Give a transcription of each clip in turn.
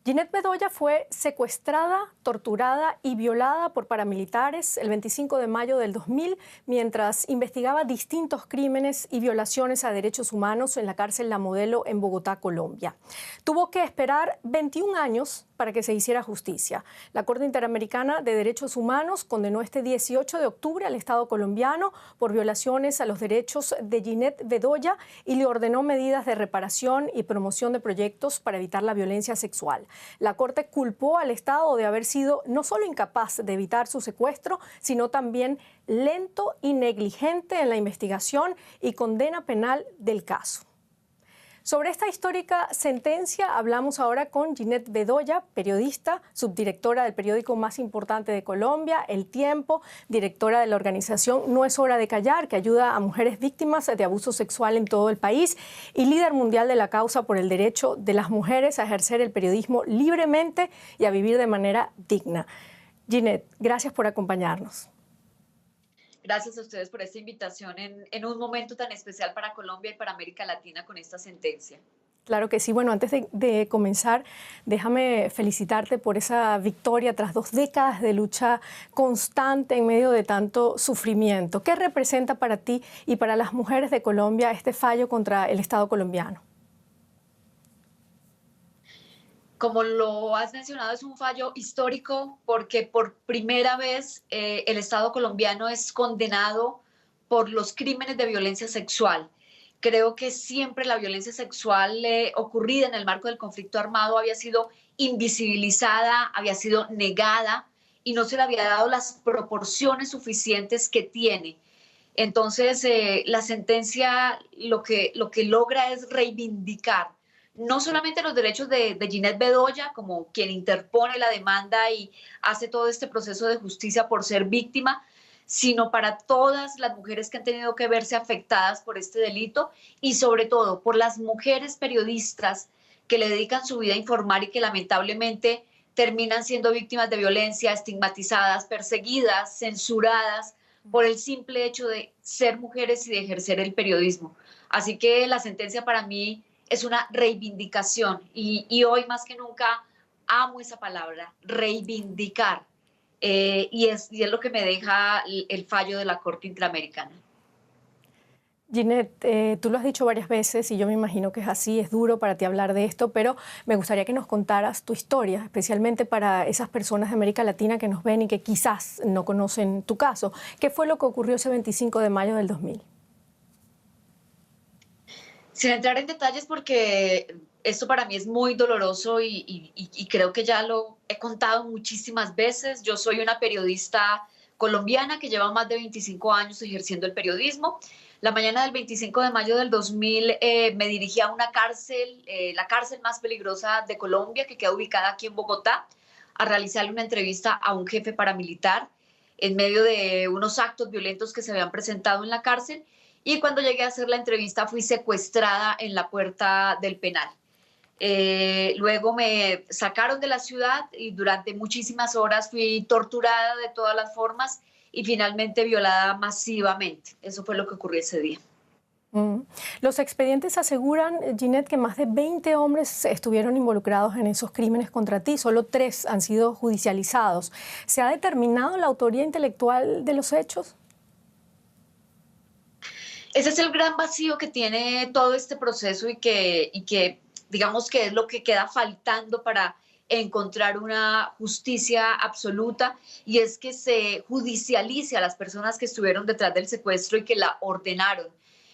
Ginette Bedoya fue secuestrada, torturada y violada por paramilitares el 25 de mayo del 2000 mientras investigaba distintos crímenes y violaciones a derechos humanos en la cárcel La Modelo en Bogotá, Colombia. Tuvo que esperar 21 años para que se hiciera justicia. La Corte Interamericana de Derechos Humanos condenó este 18 de octubre al Estado colombiano por violaciones a los derechos de Ginette Bedoya y le ordenó medidas de reparación y promoción de proyectos para evitar la violencia sexual. La Corte culpó al Estado de haber sido no solo incapaz de evitar su secuestro, sino también lento y negligente en la investigación y condena penal del caso. Sobre esta histórica sentencia hablamos ahora con Ginette Bedoya, periodista, subdirectora del periódico más importante de Colombia, El Tiempo, directora de la organización No es hora de callar, que ayuda a mujeres víctimas de abuso sexual en todo el país, y líder mundial de la causa por el derecho de las mujeres a ejercer el periodismo libremente y a vivir de manera digna. Ginette, gracias por acompañarnos. Gracias a ustedes por esta invitación en un momento tan especial para Colombia y para América Latina con esta sentencia. Claro que sí. Bueno, antes de comenzar, déjame felicitarte por esa victoria tras 2 décadas de lucha constante en medio de tanto sufrimiento. ¿Qué representa para ti y para las mujeres de Colombia este fallo contra el Estado colombiano? Como lo has mencionado, es un fallo histórico porque por primera vez el Estado colombiano es condenado por los crímenes de violencia sexual. Creo que siempre la violencia sexual ocurrida en el marco del conflicto armado había sido invisibilizada, había sido negada y no se le había dado las proporciones suficientes que tiene. Entonces, la sentencia lo que logra es reivindicar no solamente los derechos de Ginette Bedoya, como quien interpone la demanda y hace todo este proceso de justicia por ser víctima, sino para todas las mujeres que han tenido que verse afectadas por este delito y sobre todo por las mujeres periodistas que le dedican su vida a informar y que lamentablemente terminan siendo víctimas de violencia, estigmatizadas, perseguidas, censuradas por el simple hecho de ser mujeres y de ejercer el periodismo. Así que la sentencia para mí es una reivindicación y hoy más que nunca amo esa palabra, reivindicar, y es lo que me deja el fallo de la Corte Interamericana. Ginette, tú lo has dicho varias veces y yo me imagino que es así, es duro para ti hablar de esto, pero me gustaría que nos contaras tu historia, especialmente para esas personas de América Latina que nos ven y que quizás no conocen tu caso. ¿Qué fue lo que ocurrió ese 25 de mayo del 2000? Sin entrar en detalles, porque esto para mí es muy doloroso y creo que ya lo he contado muchísimas veces. Yo soy una periodista colombiana que lleva más de 25 años ejerciendo el periodismo. La mañana del 25 de mayo del 2000 me dirigí a una cárcel, la cárcel más peligrosa de Colombia, que queda ubicada aquí en Bogotá, a realizarle una entrevista a un jefe paramilitar en medio de unos actos violentos que se habían presentado en la cárcel. Y cuando llegué a hacer la entrevista fui secuestrada en la puerta del penal. Luego me sacaron de la ciudad y durante muchísimas horas fui torturada de todas las formas y finalmente violada masivamente. Eso fue lo que ocurrió ese día. Los expedientes aseguran, Ginette, que más de 20 hombres estuvieron involucrados en esos crímenes contra ti. Solo 3 han sido judicializados. ¿Se ha determinado la autoría intelectual de los hechos? Ese es el gran vacío que tiene todo este proceso y que digamos que es lo que queda faltando para encontrar una justicia absoluta, y es que se judicialice a las personas que estuvieron detrás del secuestro y que la ordenaron.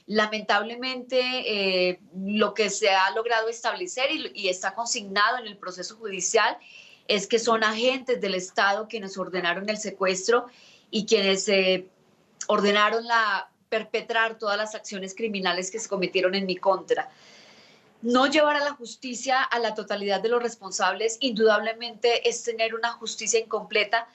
Lamentablemente, lo que se ha logrado establecer y está consignado en el proceso judicial es que son agentes del Estado quienes ordenaron el secuestro y quienes ordenaron perpetrar todas las acciones criminales que se cometieron en mi contra. No llevar a la justicia a la totalidad de los responsables indudablemente es tener una justicia incompleta,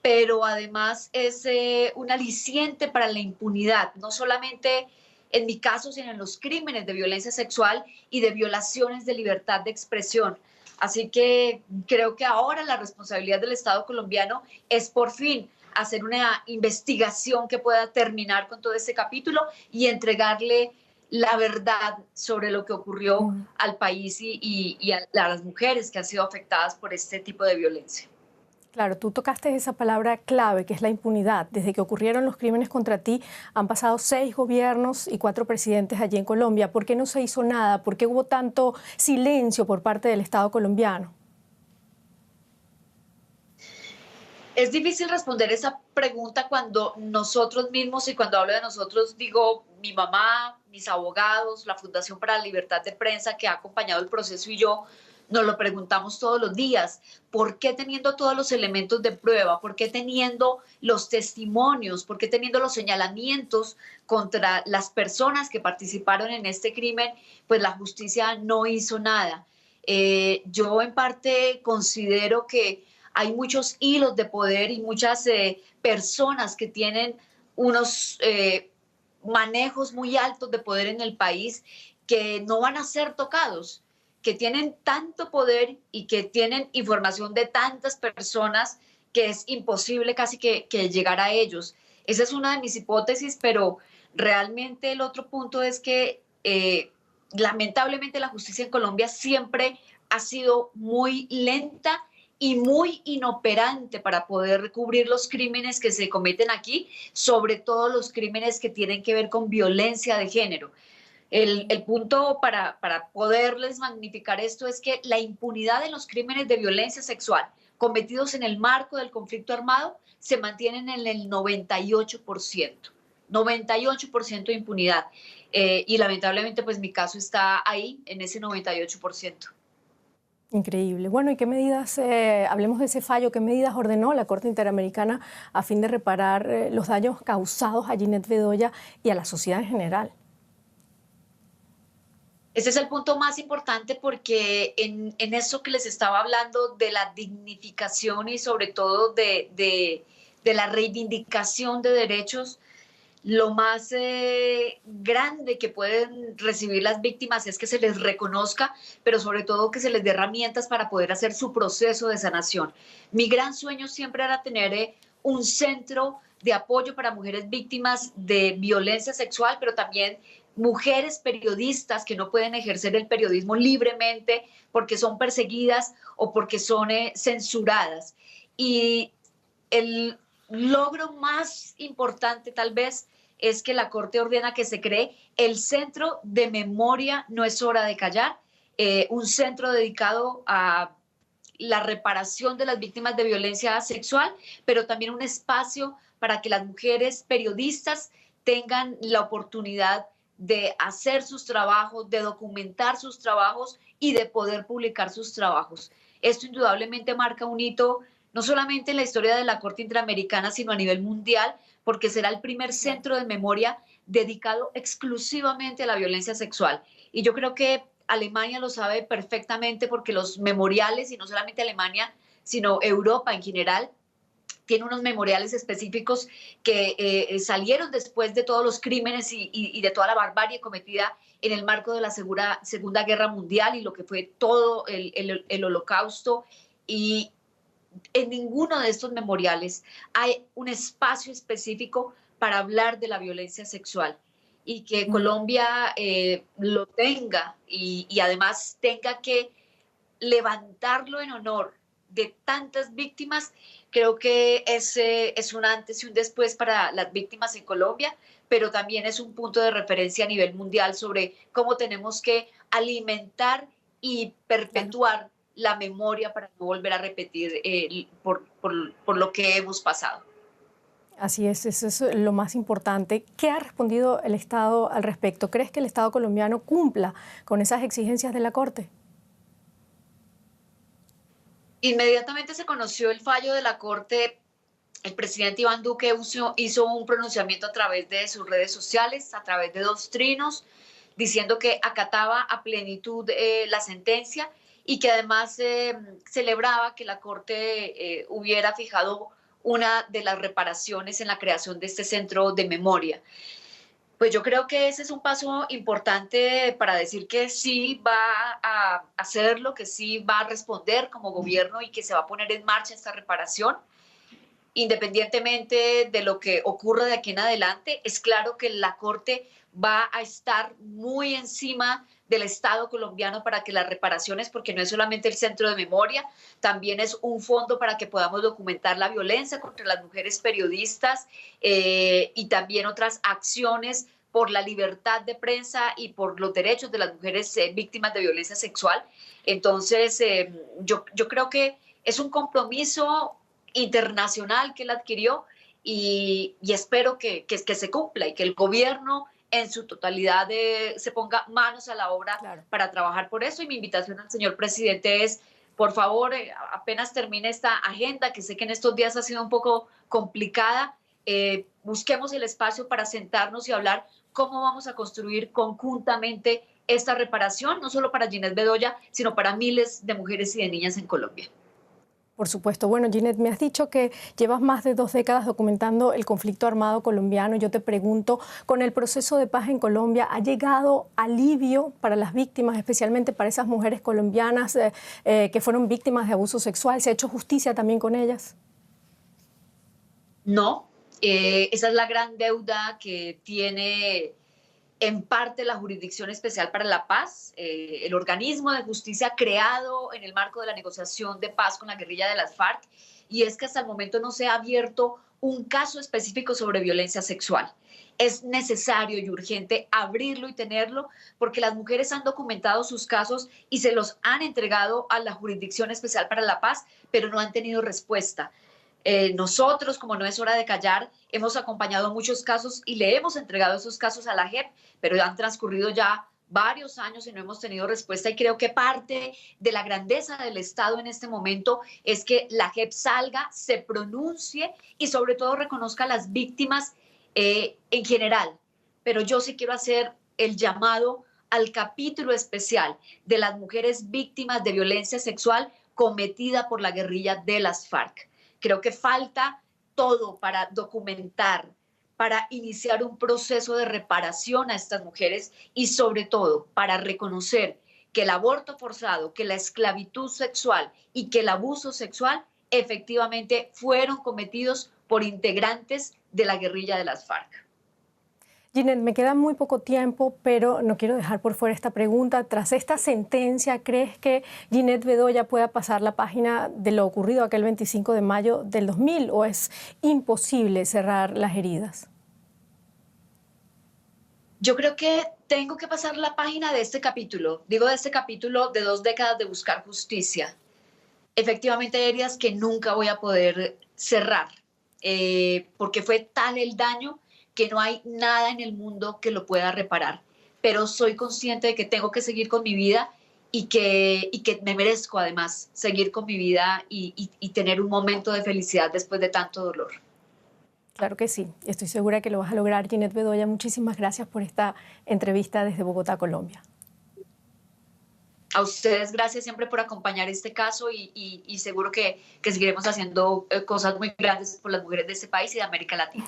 pero además es un aliciente para la impunidad, no solamente en mi caso, sino en los crímenes de violencia sexual y de violaciones de libertad de expresión. Así que creo que ahora la responsabilidad del Estado colombiano es por fin hacer una investigación que pueda terminar con todo este capítulo y entregarle la verdad sobre lo que ocurrió al país y a las mujeres que han sido afectadas por este tipo de violencia. Claro, tú tocaste esa palabra clave, que es la impunidad. Desde que ocurrieron los crímenes contra ti, han pasado 6 gobiernos y 4 presidentes allí en Colombia. ¿Por qué no se hizo nada? ¿Por qué hubo tanto silencio por parte del Estado colombiano? Es difícil responder esa pregunta cuando nosotros mismos, y cuando hablo de nosotros, digo mi mamá, mis abogados, la Fundación para la Libertad de Prensa que ha acompañado el proceso y yo, nos lo preguntamos todos los días. ¿Por qué teniendo todos los elementos de prueba? ¿Por qué teniendo los testimonios? ¿Por qué teniendo los señalamientos contra las personas que participaron en este crimen? Pues la justicia no hizo nada. Yo en parte considero que hay muchos hilos de poder y muchas personas que tienen unos manejos muy altos de poder en el país que no van a ser tocados, que tienen tanto poder y que tienen información de tantas personas que es imposible casi que llegar a ellos. Esa es una de mis hipótesis, pero realmente el otro punto es que lamentablemente la justicia en Colombia siempre ha sido muy lenta y muy inoperante para poder cubrir los crímenes que se cometen aquí, sobre todo los crímenes que tienen que ver con violencia de género. El punto para poderles magnificar esto es que la impunidad en los crímenes de violencia sexual cometidos en el marco del conflicto armado se mantienen en el 98%. 98% de impunidad. Y lamentablemente, pues mi caso está ahí, en ese 98%. Increíble. Bueno, ¿y qué medidas, hablemos de ese fallo, qué medidas ordenó la Corte Interamericana a fin de reparar los daños causados a Ginette Bedoya y a la sociedad en general? Ese es el punto más importante porque en eso que les estaba hablando de la dignificación y sobre todo de la reivindicación de derechos, lo más grande que pueden recibir las víctimas es que se les reconozca, pero sobre todo que se les dé herramientas para poder hacer su proceso de sanación. Mi gran sueño siempre era tener un centro de apoyo para mujeres víctimas de violencia sexual, pero también mujeres periodistas que no pueden ejercer el periodismo libremente porque son perseguidas o porque son censuradas. Y el logro más importante tal vez es que la Corte ordena que se cree el Centro de Memoria No es Hora de Callar, un centro dedicado a la reparación de las víctimas de violencia sexual, pero también un espacio para que las mujeres periodistas tengan la oportunidad de hacer sus trabajos, de documentar sus trabajos y de poder publicar sus trabajos. Esto indudablemente marca un hito no solamente en la historia de la Corte Interamericana, sino a nivel mundial, porque será el primer centro de memoria dedicado exclusivamente a la violencia sexual. Y yo creo que Alemania lo sabe perfectamente porque los memoriales, y no solamente Alemania, sino Europa en general, tiene unos memoriales específicos que salieron después de todos los crímenes y de toda la barbarie cometida en el marco de la Segunda Guerra Mundial y lo que fue todo el Holocausto. Y en ninguno de estos memoriales hay un espacio específico para hablar de la violencia sexual y que Colombia lo tenga y además tenga que levantarlo en honor de tantas víctimas, creo que es un antes y un después para las víctimas en Colombia, pero también es un punto de referencia a nivel mundial sobre cómo tenemos que alimentar y perpetuar la memoria para no volver a repetir por lo que hemos pasado. Así es, eso es lo más importante. ¿Qué ha respondido el Estado al respecto? ¿Crees que el Estado colombiano cumpla con esas exigencias de la Corte? Inmediatamente se conoció el fallo de la Corte. El presidente Iván Duque hizo un pronunciamiento a través de sus redes sociales, a través de 2 trinos, diciendo que acataba a plenitud la sentencia y que además celebraba que la Corte hubiera fijado una de las reparaciones en la creación de este centro de memoria. Pues yo creo que ese es un paso importante para decir que sí va a hacerlo, que sí va a responder como gobierno y que se va a poner en marcha esta reparación. independientemente de lo que ocurra de aquí en adelante, es claro que la Corte va a estar muy encima del Estado colombiano para que las reparaciones, porque no es solamente el centro de memoria, también es un fondo para que podamos documentar la violencia contra las mujeres periodistas y también otras acciones por la libertad de prensa y por los derechos de las mujeres víctimas de violencia sexual. Entonces, yo creo que es un compromiso internacional que él adquirió y espero que se cumpla y que el gobierno en su totalidad se ponga manos a la obra para trabajar por eso. Y mi invitación al señor presidente es, por favor, apenas termine esta agenda, que sé que en estos días ha sido un poco complicada, busquemos el espacio para sentarnos y hablar cómo vamos a construir conjuntamente esta reparación, no solo para Ginette Bedoya, sino para miles de mujeres y de niñas en Colombia. Por supuesto. Bueno, Ginette, me has dicho que llevas más de 2 décadas documentando el conflicto armado colombiano. Yo te pregunto, con el proceso de paz en Colombia, ¿ha llegado alivio para las víctimas, especialmente para esas mujeres colombianas que fueron víctimas de abuso sexual? ¿Se ha hecho justicia también con ellas? No, esa es la gran deuda que tiene en parte la Jurisdicción Especial para la Paz, el organismo de justicia creado en el marco de la negociación de paz con la guerrilla de las FARC, y es que hasta el momento no se ha abierto un caso específico sobre violencia sexual. Es necesario y urgente abrirlo y tenerlo porque las mujeres han documentado sus casos y se los han entregado a la Jurisdicción Especial para la Paz, pero no han tenido respuesta. Nosotros, como no es hora de callar, hemos acompañado muchos casos y le hemos entregado esos casos a la JEP, pero han transcurrido ya varios años y no hemos tenido respuesta, y creo que parte de la grandeza del Estado en este momento es que la JEP salga, se pronuncie y sobre todo reconozca a las víctimas en general. Pero yo sí quiero hacer el llamado al capítulo especial de las mujeres víctimas de violencia sexual cometida por la guerrilla de las FARC. Creo que falta todo para documentar, para iniciar un proceso de reparación a estas mujeres y sobre todo para reconocer que el aborto forzado, que la esclavitud sexual y que el abuso sexual efectivamente fueron cometidos por integrantes de la guerrilla de las FARC. Ginette, me queda muy poco tiempo, pero no quiero dejar por fuera esta pregunta. Tras esta sentencia, ¿crees que Ginette Bedoya pueda pasar la página de lo ocurrido aquel 25 de mayo del 2000 o es imposible cerrar las heridas? Yo creo que tengo que pasar la página de este capítulo, digo de este capítulo de 2 décadas de buscar justicia. Efectivamente hay heridas que nunca voy a poder cerrar, porque fue tal el daño que no hay nada en el mundo que lo pueda reparar. Pero soy consciente de que tengo que seguir con mi vida y que me merezco además seguir con mi vida y tener un momento de felicidad después de tanto dolor. Claro que sí, estoy segura que lo vas a lograr, Ginette Bedoya. Muchísimas gracias por esta entrevista desde Bogotá, Colombia. A ustedes gracias siempre por acompañar este caso y seguro que seguiremos haciendo cosas muy grandes por las mujeres de este país y de América Latina.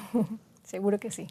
Seguro que sí.